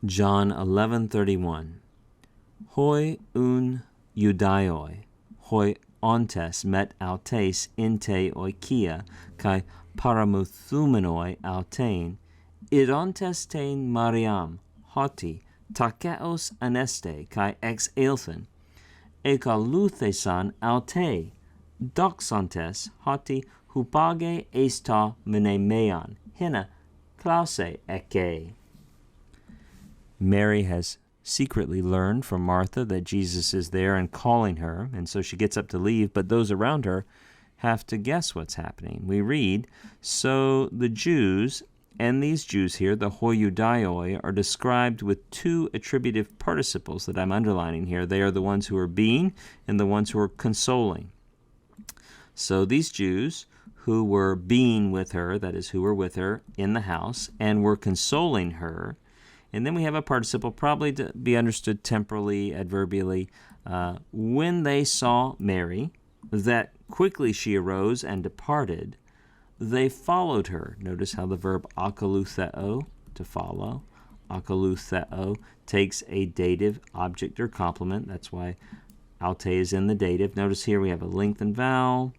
John 11:31. Hoi un Judaioi, hoi ontes met autes inte oikia, kai paramuthumenoi autein, id ontes tein Mariam, hoti, takeos aneste, kai ex eilthen, eka luthesan aute, doxantes, hoti, hupage eista menemean, hina, klause eke. Mary has secretly learned from Martha that Jesus is there and calling her, and so she gets up to leave, but those around her have to guess what's happening. We read, so the Jews, and these Jews here, the hoi Judaioi, are described with two attributive participles that I'm underlining here. They are the ones who are being and the ones who are consoling. So these Jews who were being with her, that is, who were with her in the house, and were consoling her. And then we have a participle, probably to be understood temporally, adverbially. When they saw Mary, that quickly she arose and departed, they followed her. Notice how the verb akalutheo, to follow, akalutheo, takes a dative object or complement. That's why alte is in the dative. Notice here we have a lengthened vowel.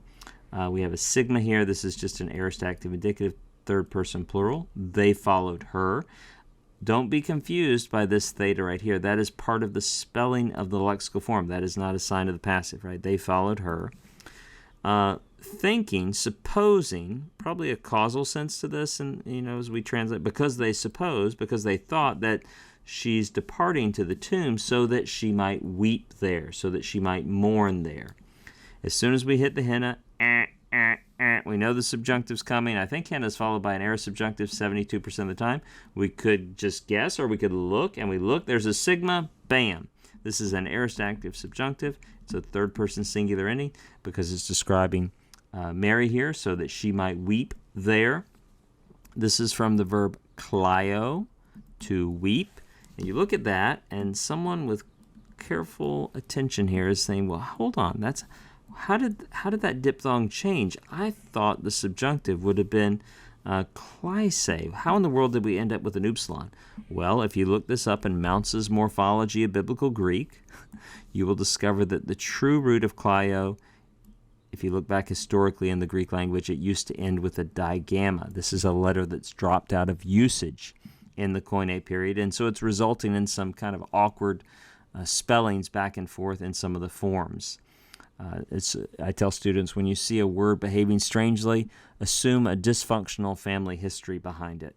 We have a sigma here. This is just an aorist active indicative, third person plural. They followed her. Don't be confused by this theta right here. That is part of the spelling of the lexical form. That is not a sign of the passive, right? They followed her. Thinking, supposing, probably a causal sense to this, and as we translate, because they thought that she's departing to the tomb so that she might weep there, so that she might mourn there. As soon as we hit the henna, we know the subjunctive's coming. I think henna is followed by an aorist subjunctive 72% of the time. We could just guess, or we could look, and we look. There's a sigma, bam. This is an aorist active subjunctive. It's a third person singular ending because it's describing Mary here, so that she might weep there. This is from the verb kleio, to weep. And you look at that, and someone with careful attention here is saying, well, hold on, how did that diphthong change? I thought the subjunctive would have been kleise. How in the world did we end up with an upsilon? Well, if you look this up in Mounce's Morphology of Biblical Greek, you will discover that the true root of kleio, if you look back historically in the Greek language, it used to end with a digamma. This is a letter that's dropped out of usage in the Koine period, and so it's resulting in some kind of awkward spellings back and forth in some of the forms. I tell students, when you see a word behaving strangely, assume a dysfunctional family history behind it.